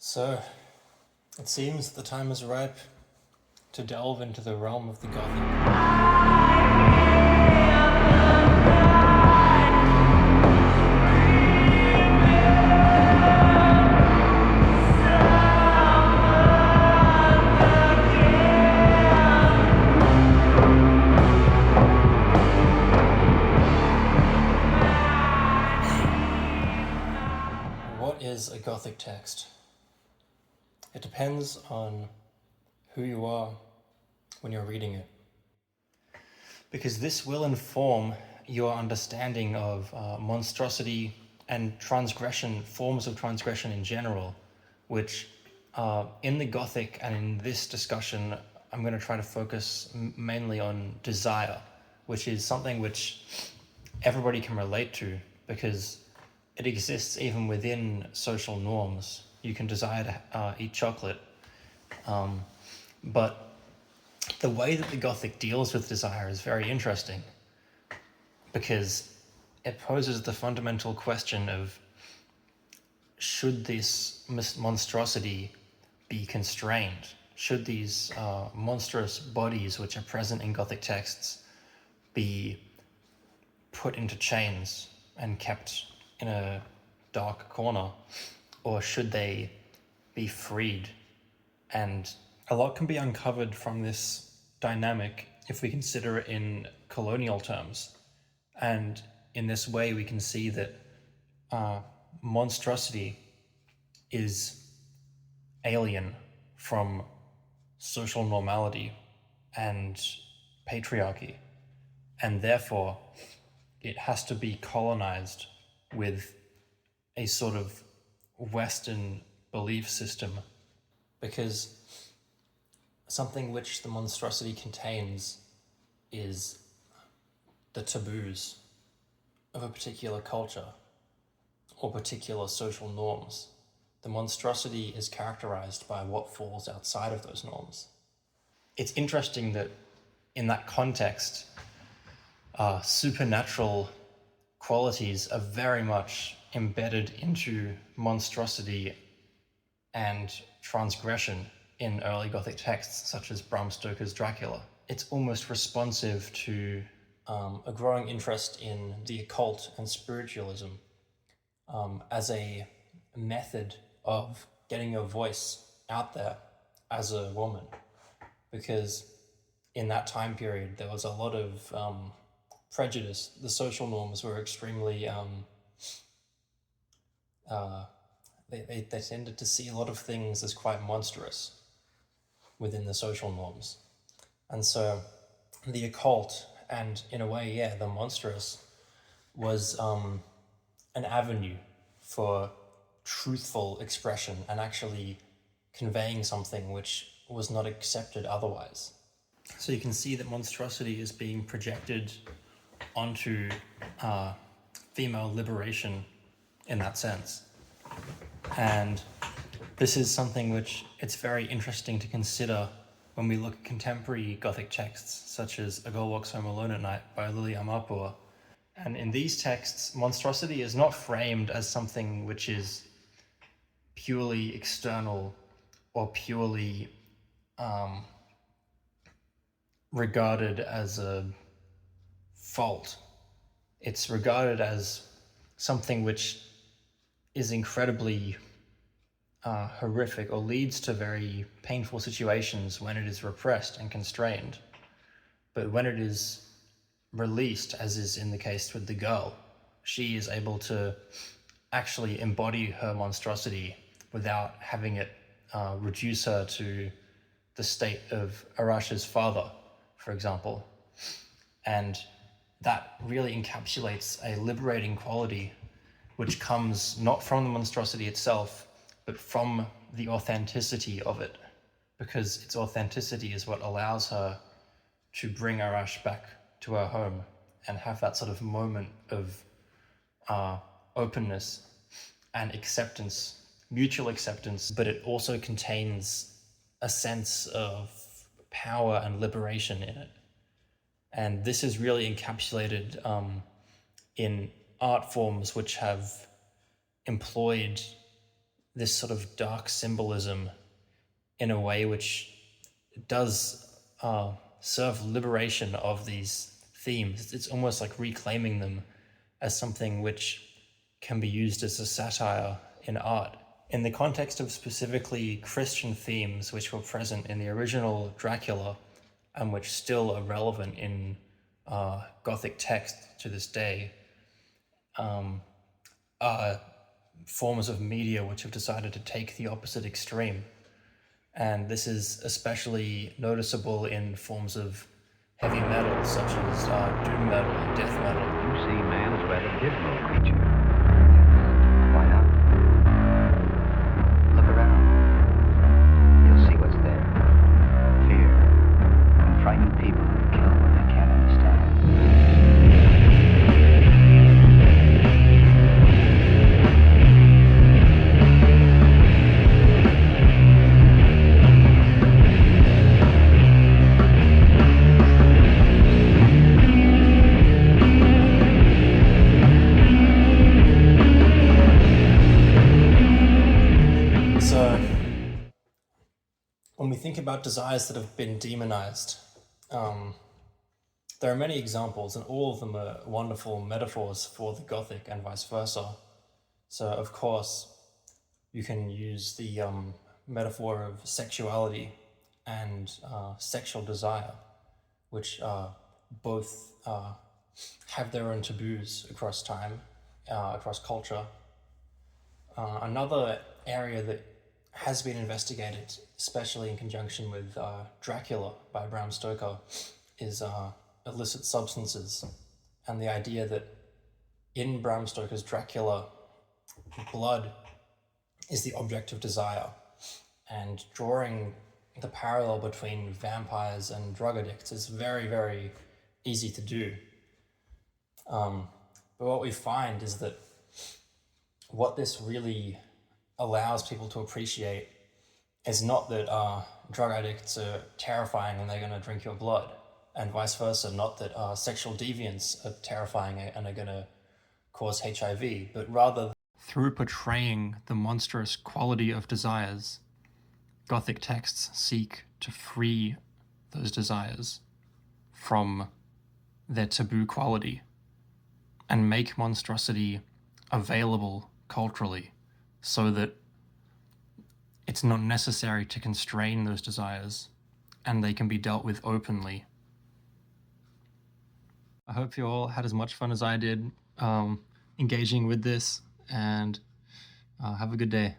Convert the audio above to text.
So, it seems the time is ripe to delve into the realm of the gothic. What is a gothic text? It depends on who you are when you're reading it, because this will inform your understanding of monstrosity and transgression, forms of transgression in general, which in the Gothic and in this discussion, I'm going to try to focus mainly on desire, which is something which everybody can relate to because it exists even within social norms. You can desire to eat chocolate, but the way that the Gothic deals with desire is very interesting because it poses the fundamental question of, should this monstrosity be constrained? Should these monstrous bodies which are present in Gothic texts be put into chains and kept in a dark corner, or should they be freed? And a lot can be uncovered from this dynamic if we consider it in colonial terms. And in this way, we can see that monstrosity is alien from social normality and patriarchy, and therefore it has to be colonized with a sort of Western belief system, because something which the monstrosity contains is the taboos of a particular culture or particular social norms. The monstrosity is characterized by what falls outside of those norms. It's interesting that in that context, supernatural qualities are very much embedded into monstrosity and transgression in early Gothic texts, such as Bram Stoker's Dracula. It's almost responsive to a growing interest in the occult and spiritualism as a method of getting your voice out there as a woman, because in that time period there was a lot of prejudice. The social norms were extremely they tended to see a lot of things as quite monstrous within the social norms. And so the occult, and in a way, the monstrous, was an avenue for truthful expression and actually conveying something which was not accepted otherwise. So you can see that monstrosity is being projected onto female liberation in that sense. And this is something which it's very interesting to consider when we look at contemporary Gothic texts, such as A Girl Walks Home Alone at Night by Lily Amarpour. And in these texts, monstrosity is not framed as something which is purely external or purely regarded as a fault. It's regarded as something which is incredibly horrific or leads to very painful situations when it is repressed and constrained. But when it is released, as is in the case with the girl, she is able to actually embody her monstrosity without having it reduce her to the state of Arash's father, for example. And that really encapsulates a liberating quality which comes not from the monstrosity itself, but from the authenticity of it, because its authenticity is what allows her to bring Arash back to her home and have that sort of moment of openness and acceptance, mutual acceptance, but it also contains a sense of power and liberation in it. And this is really encapsulated in art forms which have employed this sort of dark symbolism in a way which does serve liberation of these themes. It's almost like reclaiming them as something which can be used as a satire in art. In the context of specifically Christian themes which were present in the original Dracula and which still are relevant in Gothic text to this day, are forms of media which have decided to take the opposite extreme. And this is especially noticeable in forms of heavy metal, such as doom metal and death metal. You see man as a rather dismal creature. Why not? Look around. You'll see what's there. Fear. And frightened people who kill what they can't understand. When we think about desires that have been demonized, there are many examples, and all of them are wonderful metaphors for the Gothic and vice versa. So, of course, you can use the metaphor of sexuality and sexual desire, which both have their own taboos across time, across culture. Another area that has been investigated, especially in conjunction with Dracula by Bram Stoker, is illicit substances, and the idea that in Bram Stoker's Dracula, blood is the object of desire, and drawing the parallel between vampires and drug addicts is very, very easy to do. But what we find is that what this really allows people to appreciate is not that drug addicts are terrifying and they're going to drink your blood, and vice versa, not that sexual deviants are terrifying and are going to cause HIV, but rather through portraying the monstrous quality of desires, Gothic texts seek to free those desires from their taboo quality and make monstrosity available culturally, so that it's not necessary to constrain those desires and they can be dealt with openly. I hope you all had as much fun as I did engaging with this, and have a good day.